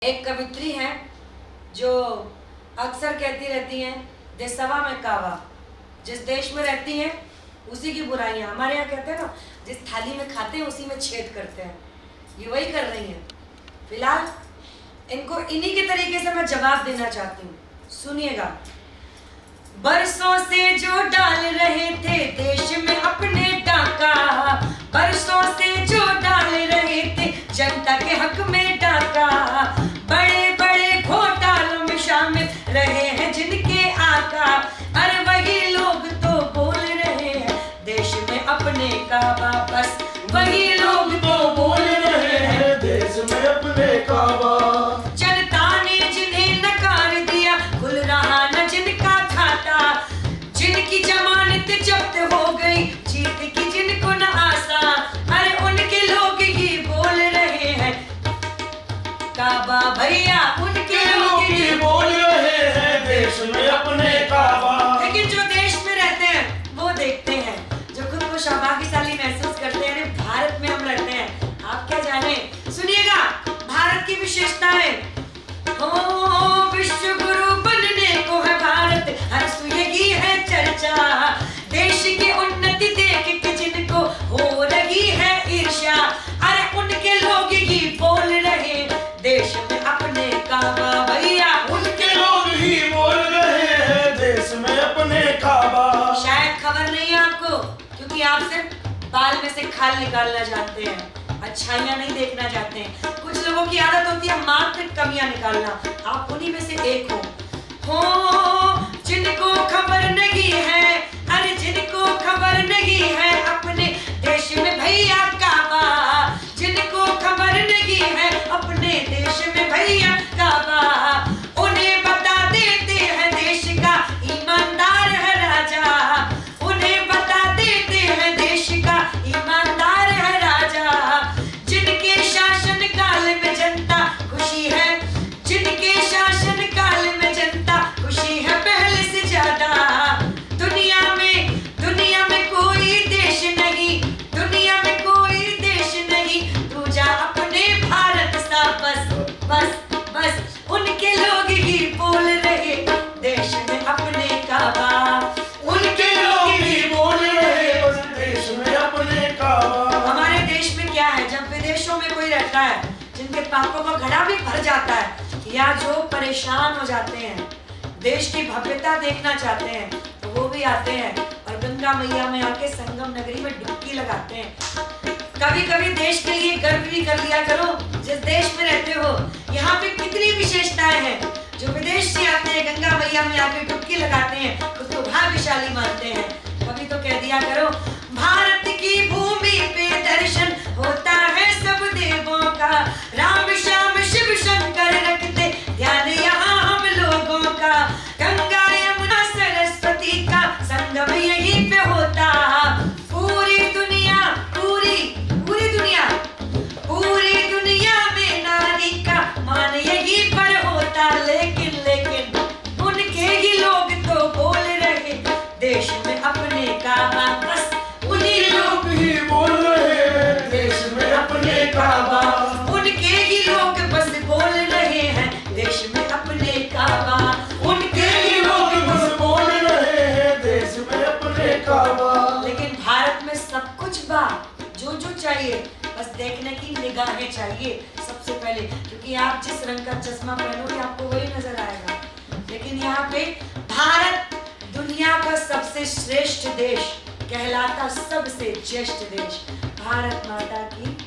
एक कवित्री हैं जो अक्सर कहती रहती हैं देशवा में कावा। जिस देश में रहती हैं उसी की बुराइयां। हमारे यहाँ कहते हैं ना, जिस थाली में खाते हैं उसी में छेद करते हैं। ये वही कर रही हैं। फिलहाल इनको इन्हीं के तरीके से मैं जवाब देना चाहती हूँ, सुनिएगा। बरसों से जो डाल रहे थे देश में अपने डाका, बरसों से जो डाल रहे थे जनता के हक में डाका, बड़े बड़े घोटालों में शामिल रहे हैं जिनके आका, अरे वही लोग तो बोल रहे हैं देश में अपने का वापस, वही लोग तो बोल रहे हैं देश में अपने काबा। जनता ने जिन्हें नकार दिया खुल रहा न जिनका खाता, जिनकी जमानत जब्त हो गई जीत की जिनको न आशा, अरे उनके लोग ही बोल रहे हैं काबा भैया, उनके लोग ही बोल रहे हैं देश में अपने काबा। लेकिन जो देश में रहते हैं वो देखते हैं, जो खुद को सौभाग्यशाली महसूस करते हैं, अरे भारत में हम रहते हैं। आप क्या जाने, सुनिएगा भारत की विशेषताएं। हो विश्व गुरु बनने को है भारत, हर सुयगी है चर्चा, देश की उन्नति देख के जिनको हो रही है ईर्ष्या, अरे उनके लोग ही बोल रहे देश में अपने काबा भैया, उनके लोग ही बोल रहे हैं देश में अपने काबा। शायद खबर नहीं है आपको, क्योंकि आप सिर्फ बाल में से खाल निकालना चाहते हैं, अच्छाइयां नहीं देखना चाहते हैं। कुछ लोगों की आदत होती है मात्र कमियां निकालना, आप उन्हीं में से एक हो जिनको खबर नहीं है, अरे जिनको खबर नहीं है अपने देश में भैया काबा, जिनको खबर नहीं है अपने देश में भैया काबा, उन्हें बता देते हैं देश का ईमानदार है राजा, उन्हें बता देते हैं देश का ईमानदार है राजा, जिनके शासन काल में जनता खुशी है, जिनके शासन काल में जनता खुशी है पहले से ज्यादा। दुनिया में कोई देश नहीं, दुनिया में कोई देश नहीं, तू जा अपने भारत सा बस बस बस, उनके लोग ही बोल रहे देश में अपने काबा, उनके लोग ही बोल रहे देश में अपने काबा। हमारे देश में क्या है, जब विदेशों में कोई रहता है जिनके पापों का घड़ा भी भर जाता है या जो परेशान हो जाते हैं, देश की भव्यता देखना चाहते हैं, तो वो भी आते हैं और गंगा मैया में आके संगम नगरी में डुबकी लगाते हैं। कभी कभी देश के लिए गर्व भी कर लिया करो, जिस देश में रहते हो यहाँ पे कितनी विशेषताएं हैं। जो विदेश से आते हैं गंगा मैया में आके डुबकी लगाते हैं, खुद को भाग्यशाली मानते हैं। कभी तो कह दिया करो भारत की भूमि पे दर्शन होता है सब देवों का, राम श्याम शिव शंकर रखते ध्यान यहाँ हम लोगों का, गंगा यमुना सरस्वती का संगम यहीं पे होता, पूरी दुनिया में नारी का मान यहीं पर होता, लेकिन उनके ही लोग तो बोल रहे देश में अपने का बस, उन्हीं लोग ही बोल रहे हैं देश में अपने काबा। उनके ही लोग बस बोल रहे हैं देश में अपने काबा, उनके ही लोग बस बोल रहे हैं देश में अपने काबा। लेकिन भारत में सब कुछ बा, जो चाहिए, बस देखने की निगाहें चाहिए सबसे पहले, क्योंकि आप जिस रंग का चश्मा पहनोगे आपको वही नजर आएगा। लेकिन यहाँ पे भारत दुनिया का सबसे श्रेष्ठ देश कहलाता, सबसे ज्येष्ठ देश। भारत माता की